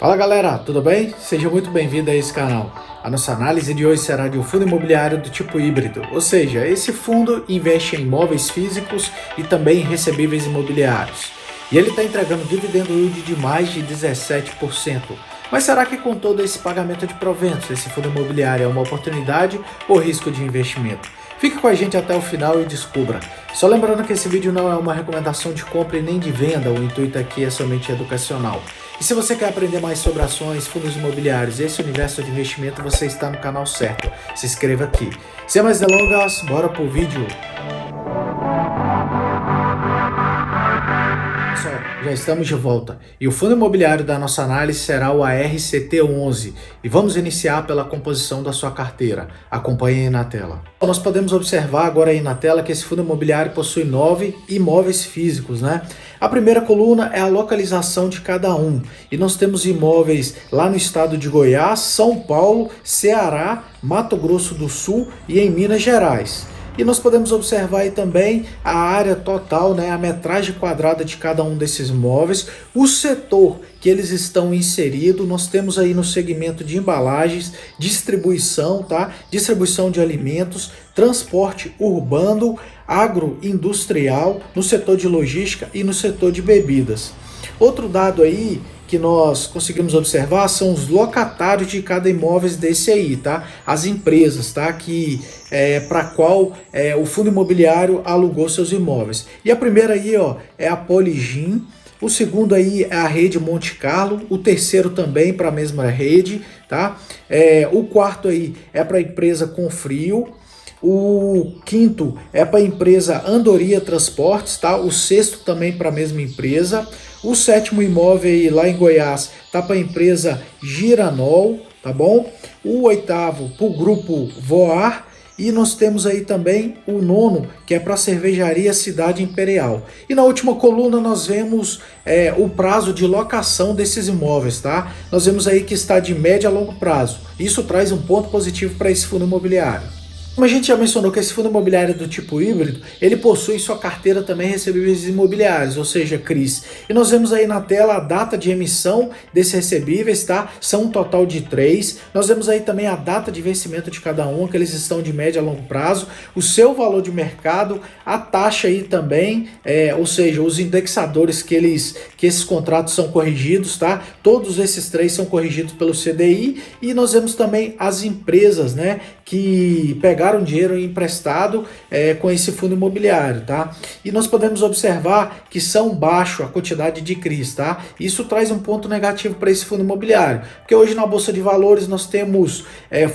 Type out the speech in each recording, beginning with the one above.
Fala galera, tudo bem? Seja muito bem-vindo a esse canal. A nossa análise de hoje será de um fundo imobiliário do tipo híbrido, ou seja, esse fundo investe em imóveis físicos e também em recebíveis imobiliários. E ele está entregando dividendo yield de mais de 17%. Mas será que com todo esse pagamento de proventos, esse fundo imobiliário é uma oportunidade ou risco de investimento? Fique com a gente até o final e descubra. Só lembrando que esse vídeo não é uma recomendação de compra e nem de venda, o intuito aqui é somente educacional. E se você quer aprender mais sobre ações, fundos imobiliários e esse universo de investimento, você está no canal certo. Se inscreva aqui. Sem mais delongas, bora pro vídeo. Pessoal, já estamos de volta e o fundo imobiliário da nossa análise será o ARCT11 e vamos iniciar pela composição da sua carteira. Acompanhe aí na tela. Nós podemos observar agora aí na tela que esse fundo imobiliário possui 9 imóveis físicos, né? A primeira coluna é a localização de cada um e nós temos imóveis lá no estado de Goiás, São Paulo, Ceará, Mato Grosso do Sul e em Minas Gerais. E nós podemos observar aí também a área total, né, a metragem quadrada de cada um desses imóveis, o setor que eles estão inseridos. Nós temos aí no segmento de embalagens, distribuição, tá? Distribuição de alimentos, transporte urbano, agroindustrial, no setor de logística e no setor de bebidas. Outro dado aí que nós conseguimos observar são os locatários de cada imóvel desse aí, tá? As empresas, tá? Que para qual o fundo imobiliário alugou seus imóveis. E a primeira aí, ó, é a Poligin. O segundo aí é a rede Monte Carlo, o terceiro também para a mesma rede, tá? O quarto aí é para a empresa Confrio. O quinto é para a empresa Andoria Transportes, tá? O sexto também para a mesma empresa. O sétimo imóvel aí lá em Goiás tá para a empresa Giranol, tá bom? O oitavo para o grupo Voar. E nós temos aí também o nono, que é para a cervejaria Cidade Imperial. E na última coluna nós vemos o prazo de locação desses imóveis, tá? Nós vemos aí que está de médio a longo prazo. Isso traz um ponto positivo para esse fundo imobiliário. Como a gente já mencionou que esse fundo imobiliário do tipo híbrido, ele possui em sua carteira também recebíveis imobiliários, ou seja, CRIs. E nós vemos aí na tela a data de emissão desses recebíveis, tá? São um total de 3. Nós vemos aí também a data de vencimento de cada um, que eles estão de médio a longo prazo, o seu valor de mercado, a taxa aí também, ou seja, os indexadores que esses contratos são corrigidos, tá? Todos esses 3 são corrigidos pelo CDI e nós vemos também as empresas, né, que pegaram dinheiro emprestado com esse fundo imobiliário, tá? E nós podemos observar que são baixo a quantidade de CRIs, tá? Isso traz um ponto negativo para esse fundo imobiliário, porque hoje na Bolsa de Valores nós temos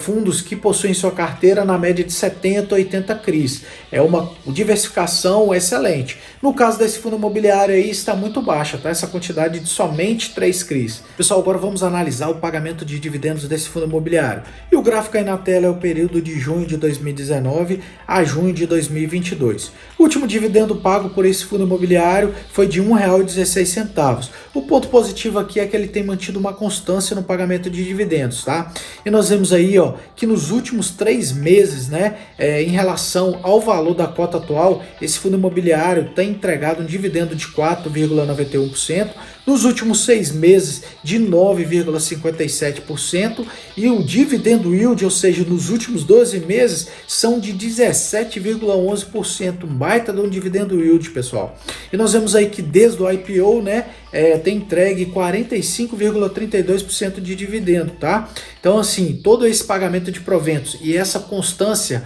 fundos que possuem sua carteira na média de 70 a 80 CRIs. É uma diversificação excelente. No caso desse fundo imobiliário aí está muito baixa, tá? Essa quantidade de somente 3 CRIs. Pessoal, agora vamos analisar o pagamento de dividendos desse fundo imobiliário. E o gráfico aí na tela é o período de junho de 2019 a junho de 2022. O último dividendo pago por esse fundo imobiliário foi de R$ 1,16. O ponto positivo aqui é que ele tem mantido uma constância no pagamento de dividendos, tá? E nós vemos aí, ó, que nos últimos 3 meses, né, em relação ao valor da cota atual, esse fundo imobiliário tem entregado um dividendo de 4,91%, nos últimos 6 meses de 9,57% e o dividendo yield, ou seja, nos últimos 12 meses, são de 17,11%, um baita de um dividendo yield, pessoal. E nós vemos aí que desde o IPO, né, tem entregue 45,32% de dividendo, tá? Então, assim, todo esse pagamento de proventos e essa constância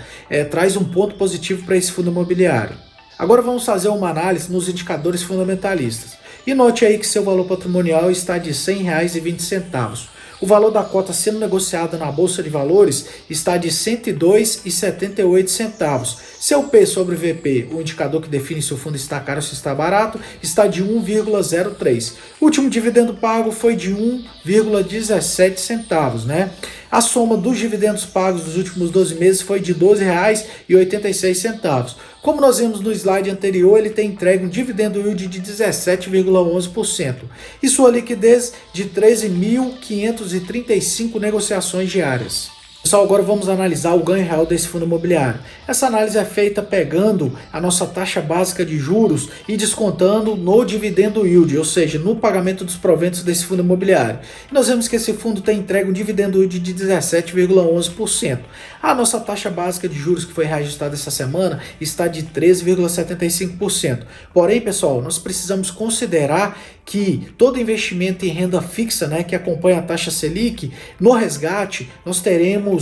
traz um ponto positivo para esse fundo imobiliário. Agora vamos fazer uma análise nos indicadores fundamentalistas. E note aí que seu valor patrimonial está de R$ 100,20. O valor da cota sendo negociada na Bolsa de Valores está de R$ 102,78. Seu P sobre VP, o indicador que define se o fundo está caro ou se está barato, está de 1,03. O último dividendo pago foi de 1,17, né? A soma dos dividendos pagos dos últimos 12 meses foi de R$ 12,86. Como nós vimos no slide anterior, ele tem entregue um dividendo yield de 17,11% e sua liquidez de 13.535 negociações diárias. Pessoal, agora vamos analisar o ganho real desse fundo imobiliário. Essa análise é feita pegando a nossa taxa básica de juros e descontando no dividendo yield, ou seja, no pagamento dos proventos desse fundo imobiliário. E nós vemos que esse fundo tem entregue um dividendo yield de 17,11%. A nossa taxa básica de juros que foi reajustada essa semana está de 13,75%. Porém, pessoal, nós precisamos considerar que todo investimento em renda fixa, né, que acompanha a taxa Selic, no resgate nós teremos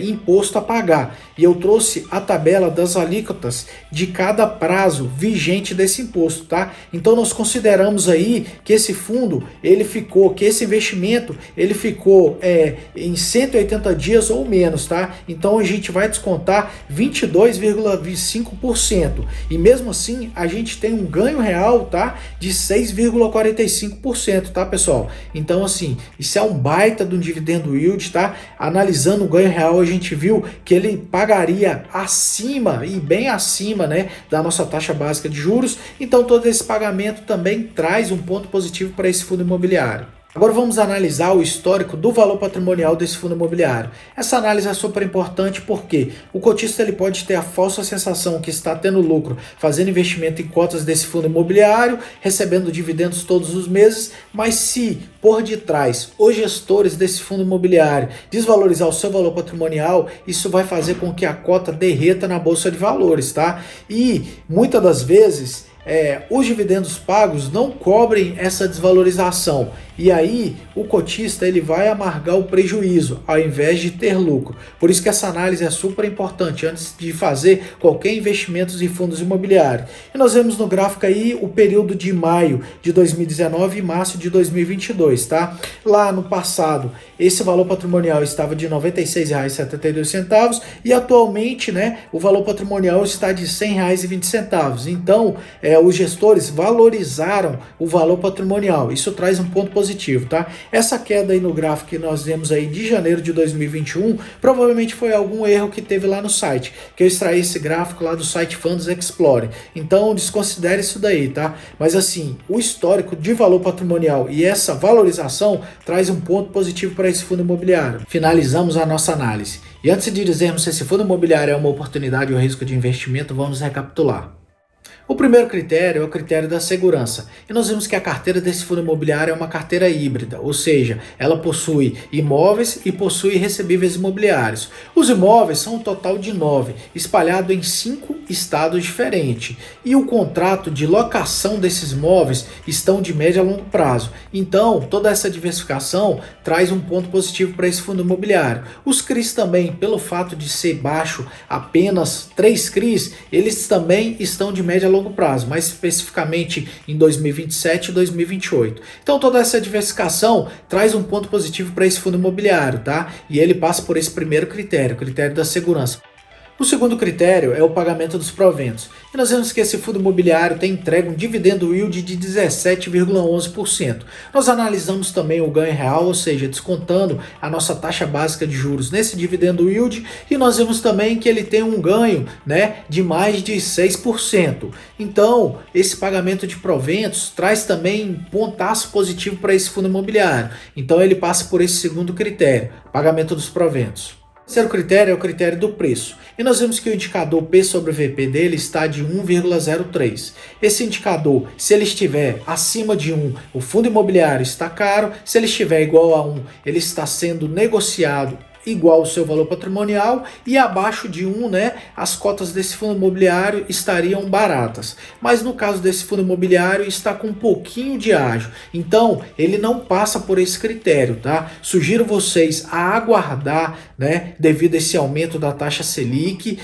imposto a pagar. E eu trouxe a tabela das alíquotas de cada prazo vigente desse imposto, tá? Então nós consideramos aí que esse fundo, que esse investimento, ele ficou em 180 dias ou menos, tá? Então a gente vai descontar 22,5%. E mesmo assim, a gente tem um ganho real, tá? De 6,45%, tá, pessoal? Então, assim, isso é um baita de um dividendo yield, tá? Analisando o ganho real, a gente viu que ele pagaria acima e bem acima, né, da nossa taxa básica de juros. Então, todo esse pagamento também traz um ponto positivo para esse fundo imobiliário. Agora vamos analisar o histórico do valor patrimonial desse fundo imobiliário. Essa análise é super importante porque o cotista ele pode ter a falsa sensação que está tendo lucro fazendo investimento em cotas desse fundo imobiliário, recebendo dividendos todos os meses, mas se por detrás os gestores desse fundo imobiliário desvalorizar o seu valor patrimonial, isso vai fazer com que a cota derreta na bolsa de valores, tá? E muitas das vezes os dividendos pagos não cobrem essa desvalorização. E aí o cotista ele vai amargar o prejuízo ao invés de ter lucro. Por isso que essa análise é super importante antes de fazer qualquer investimento em fundos imobiliários. E nós vemos no gráfico aí o período de maio de 2019 e março de 2022, tá? Lá no passado, esse valor patrimonial estava de R$ 96,72 e atualmente, né, o valor patrimonial está de R$ 100,20. Então, os gestores valorizaram o valor patrimonial. Isso traz um ponto positivo, tá? Essa queda aí no gráfico que nós vemos aí de janeiro de 2021, provavelmente foi algum erro que teve lá no site, que eu extraí esse gráfico lá do site Funds Explorer. Então, desconsidere isso daí, tá? Mas assim, o histórico de valor patrimonial e essa valorização traz um ponto positivo para esse fundo imobiliário. Finalizamos a nossa análise. E antes de dizermos se esse fundo imobiliário é uma oportunidade ou risco de investimento, vamos recapitular. O primeiro critério é o critério da segurança. E nós vimos que a carteira desse fundo imobiliário é uma carteira híbrida, ou seja, ela possui imóveis e possui recebíveis imobiliários. Os imóveis são um total de 9, espalhados em 5 estados diferentes. E o contrato de locação desses imóveis estão de médio a longo prazo. Então, toda essa diversificação traz um ponto positivo para esse fundo imobiliário. Os CRIs também, pelo fato de ser baixo, apenas 3 CRIs, eles também estão de média a longo prazo, mais especificamente em 2027 e 2028. Então toda essa diversificação traz um ponto positivo para esse fundo imobiliário, tá? E ele passa por esse primeiro critério, o critério da segurança. O segundo critério é o pagamento dos proventos. E nós vemos que esse fundo imobiliário tem entregue um dividendo yield de 17,11%. Nós analisamos também o ganho real, ou seja, descontando a nossa taxa básica de juros nesse dividendo yield, e nós vemos também que ele tem um ganho, né, de mais de 6%. Então, esse pagamento de proventos traz também um pontaço positivo para esse fundo imobiliário. Então, ele passa por esse segundo critério, pagamento dos proventos. O terceiro critério é o critério do preço. E nós vemos que o indicador P sobre VP dele está de 1,03. Esse indicador, se ele estiver acima de 1, o fundo imobiliário está caro. Se ele estiver igual a 1, ele está sendo negociado igual ao seu valor patrimonial, e abaixo de 1, né, as cotas desse fundo imobiliário estariam baratas. Mas no caso desse fundo imobiliário está com um pouquinho de ágio, então ele não passa por esse critério, tá? Sugiro vocês a aguardar, né, devido a esse aumento da taxa Selic,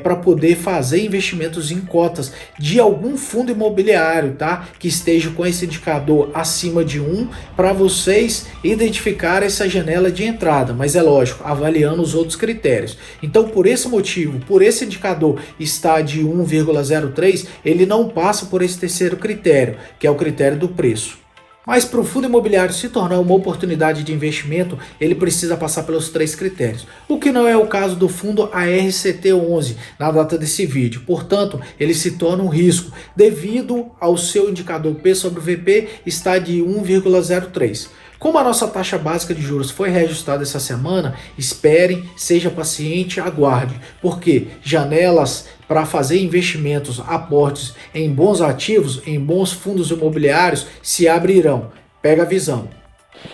para poder fazer investimentos em cotas de algum fundo imobiliário, tá, que esteja com esse indicador acima de 1, para vocês identificar essa janela de entrada. Mas é lógico, avaliando os outros critérios. Então, por esse motivo, por esse indicador estar de 1,03, ele não passa por esse terceiro critério, que é o critério do preço. Mas para o fundo imobiliário se tornar uma oportunidade de investimento, ele precisa passar pelos 3 critérios. O que não é o caso do fundo ARCT11 na data desse vídeo. Portanto, ele se torna um risco devido ao seu indicador P sobre VP estar de 1,03. Como a nossa taxa básica de juros foi reajustada essa semana, espere, seja paciente, aguarde, porque janelas para fazer investimentos, aportes em bons ativos, em bons fundos imobiliários, se abrirão. Pega a visão.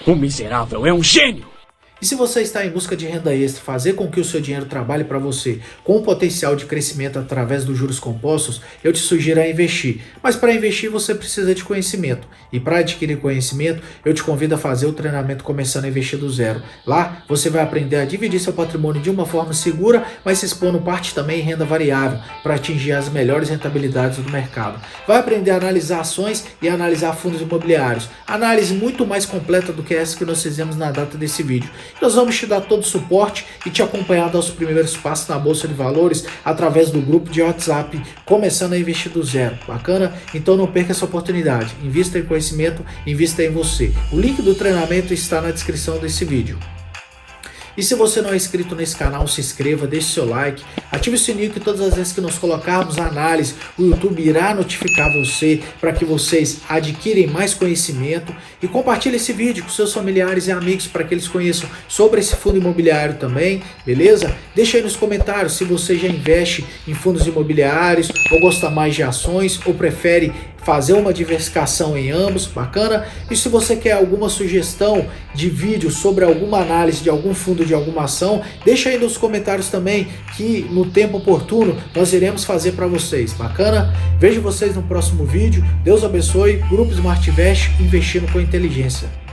O miserável é um gênio! E se você está em busca de renda extra, fazer com que o seu dinheiro trabalhe para você com um potencial de crescimento através dos juros compostos, eu te sugiro a investir. Mas para investir você precisa de conhecimento. E para adquirir conhecimento, eu te convido a fazer o treinamento Começando a Investir do Zero. Lá você vai aprender a dividir seu patrimônio de uma forma segura, mas se expondo parte também em renda variável para atingir as melhores rentabilidades do mercado. Vai aprender a analisar ações e a analisar fundos imobiliários. Análise muito mais completa do que essa que nós fizemos na data desse vídeo. Nós vamos te dar todo o suporte e te acompanhar aos primeiros passos na Bolsa de Valores através do grupo de WhatsApp Começando a Investir do Zero. Bacana? Então não perca essa oportunidade. Invista em conhecimento, invista em você. O link do treinamento está na descrição desse vídeo. E se você não é inscrito nesse canal, se inscreva, deixe seu like, ative o sininho que todas as vezes que nós colocarmos a análise, o YouTube irá notificar você para que vocês adquirem mais conhecimento e compartilhe esse vídeo com seus familiares e amigos para que eles conheçam sobre esse fundo imobiliário também, beleza? Deixa aí nos comentários se você já investe em fundos imobiliários ou gosta mais de ações ou prefere fazer uma diversificação em ambos, bacana? E se você quer alguma sugestão de vídeo sobre alguma análise de algum fundo, de alguma ação, deixa aí nos comentários também que no tempo oportuno nós iremos fazer para vocês, bacana? Vejo vocês no próximo vídeo, Deus abençoe, Grupo Smartinvest, investindo com inteligência.